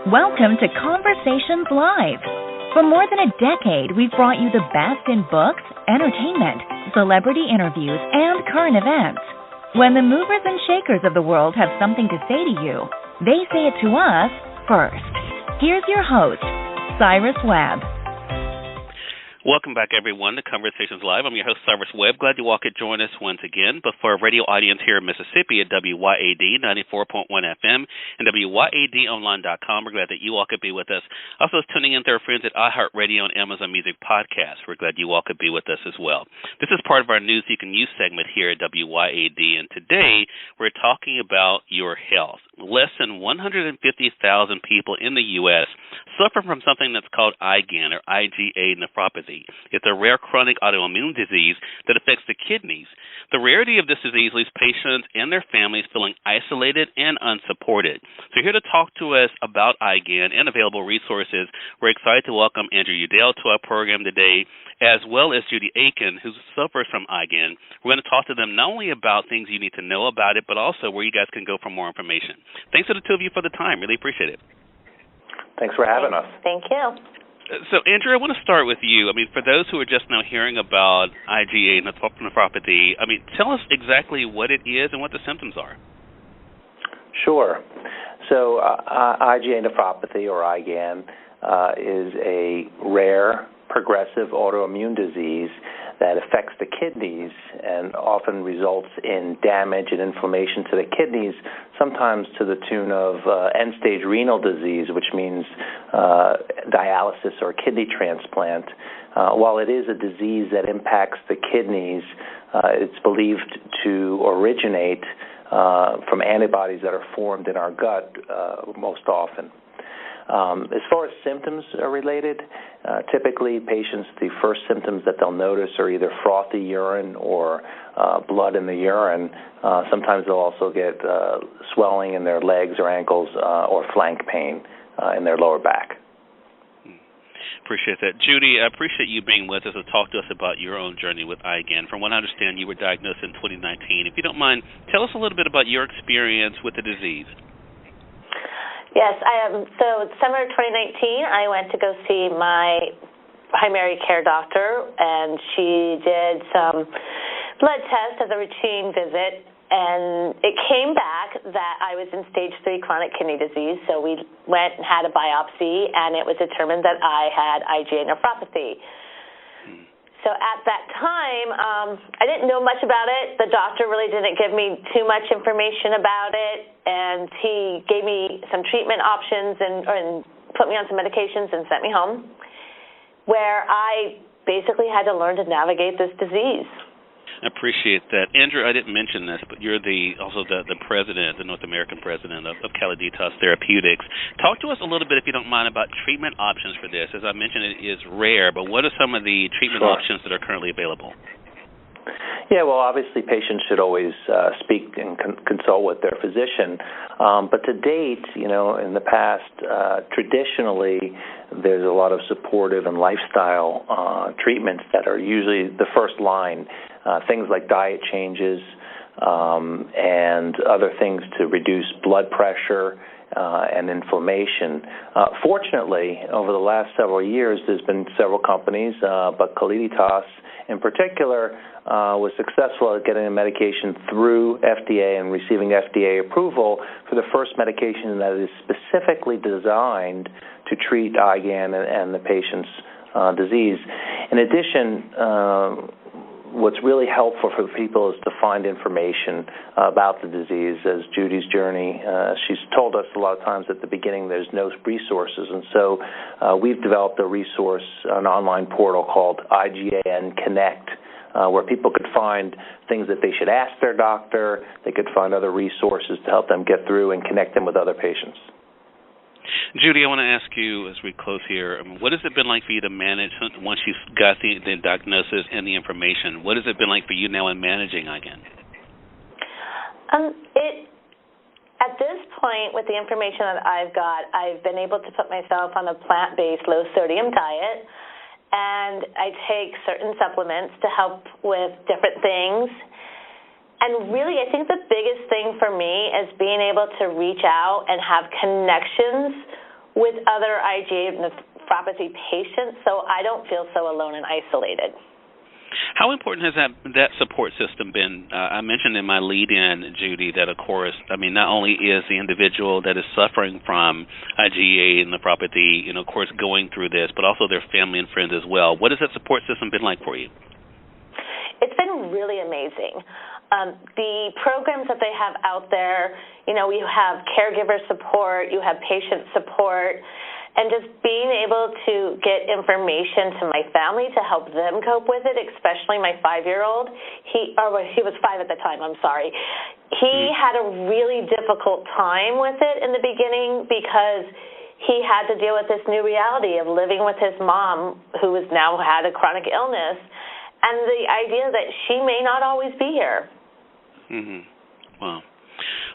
Welcome to Conversations Live. For more than a decade, we've brought you the best in books, entertainment, celebrity interviews, and current events. When the movers and shakers of the world have something to say to you, they say it to us first. Here's your host, Cyrus Webb. Welcome back, everyone, to Conversations Live. I'm your host, Cyrus Webb. Glad you all could join us once again. But for our radio audience here in Mississippi at WYAD 94.1 FM and WYADonline.com, we're glad that you all could be with us. Also, tuning in to our friends at iHeartRadio and Amazon Music Podcast. We're glad you all could be with us as well. This is part of our News You Can Use segment here at WYAD, and today we're talking about your health. Less than 150,000 people in the U.S. suffer from something that's called IgAN, or IgA Nephropathy. It's a rare chronic autoimmune disease that affects the kidneys. The rarity of this disease leaves patients and their families feeling isolated and unsupported. So here to talk to us about IgAN and available resources, we're excited to welcome Andrew Udell to our program today, as well as Judy Aken, who suffers from IgAN. We're going to talk to them not only about things you need to know about it, but also where you guys can go for more information. Thanks to the two of you for the time. Really appreciate it. Thanks for having us. Thank you. So, Andrew, I want to start with you. For those who are just now hearing about IgA nephropathy, tell us exactly what it is and what the symptoms are. Sure. So, IgA nephropathy, or IgAN, is a rare, progressive autoimmune disease that affects the kidneys and often results in damage and inflammation to the kidneys, sometimes to the tune of end-stage renal disease, which means dialysis or kidney transplant. While it is a disease that impacts the kidneys, it's believed to originate from antibodies that are formed in our gut most often. As far as symptoms are related, typically patients, the first symptoms that they'll notice are either frothy urine or blood in the urine. Sometimes they'll also get swelling in their legs or ankles or flank pain in their lower back. Appreciate that. Judy, I appreciate you being with us to talk to us about your own journey with IgAN. From what I understand, you were diagnosed in 2019. If you don't mind, tell us a little bit about your experience with the disease. Yes, so summer 2019, I went to go see my primary care doctor, and she did some blood tests as a routine visit, and it came back that I was in stage 3 chronic kidney disease, so we went and had a biopsy, and it was determined that I had IgA nephropathy. So at that time, I didn't know much about it. The doctor really didn't give me too much information about it, and he gave me some treatment options and put me on some medications and sent me home, where I basically had to learn to navigate this disease. I appreciate that. Andrew, I didn't mention this, but you're also the president, the North American president of Calliditas Therapeutics. Talk to us a little bit, if you don't mind, about treatment options for this. As I mentioned, it is rare, but what are some of the treatment options that are currently available? Yeah, well, obviously patients should always speak and consult with their physician. But to date, in the past, traditionally, there's a lot of supportive and lifestyle treatments that are usually the first line, things like diet changes and other things to reduce blood pressure and inflammation. Fortunately, over the last several years, there's been several companies, but Calliditas in particular was successful at getting a medication through FDA and receiving FDA approval for the first medication that is specifically designed to treat IgAN and the patient's disease. In addition, what's really helpful for people is to find information about the disease. As Judy's journey, she's told us a lot of times at the beginning there's no resources, and so we've developed a resource, an online portal called IgAN Connect, where people could find things that they should ask their doctor. They could find other resources to help them get through and connect them with other patients. Judy, I want to ask you as we close here, what has it been like for you to manage once you've got the diagnosis and the information? What has it been like for you now in managing IgAN? At this point, with the information that I've got, I've been able to put myself on a plant-based, low-sodium diet, and I take certain supplements to help with different things. And really, I think the biggest thing for me is being able to reach out and have connections with other IgA nephropathy patients, so I don't feel so alone and isolated. How important has that support system been? I mentioned in my lead-in, Judy, that, of course, I mean, not only is the individual that is suffering from IgA nephropathy, of course, going through this, but also their family and friends as well. What has that support system been like for you? It's been really amazing. The programs that they have out there, you have caregiver support, you have patient support, and just being able to get information to my family to help them cope with it, especially my 5-year-old. He was 5 at the time, I'm sorry. He had a really difficult time with it in the beginning because he had to deal with this new reality of living with his mom, who has now had a chronic illness, and the idea that she may not always be here. Wow.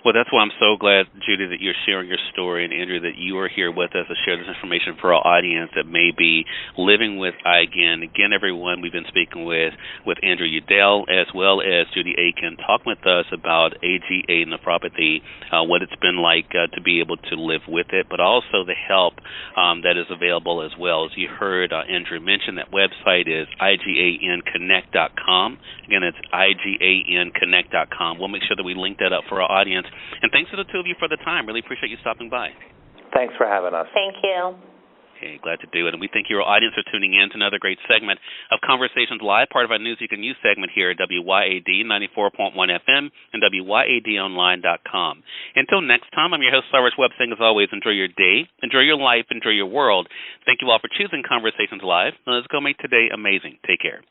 Well, that's why I'm so glad, Judy, that you're sharing your story, and Andrew, that you are here with us to share this information for our audience that may be living with IgAN. Again, everyone, we've been speaking with Andrew Udell as well as Judy Aken, talking with us about IgA nephropathy, what it's been like to be able to live with it, but also the help that is available as well. As you heard Andrew mention, that website is IgANconnect.com. Again, it's IgANconnect.com. We'll make sure that we link that up for our audience. And thanks to the two of you for the time. Really appreciate you stopping by. Thanks for having us. Thank you. Okay, glad to do it. And we thank your audience for tuning in to another great segment of Conversations Live, part of our News You Can Use segment here at WYAD 94.1 FM and WYADonline.com. Until next time, I'm your host, Cyrus Webb, saying as always, enjoy your day, enjoy your life, enjoy your world. Thank you all for choosing Conversations Live. Now let's go make today amazing. Take care.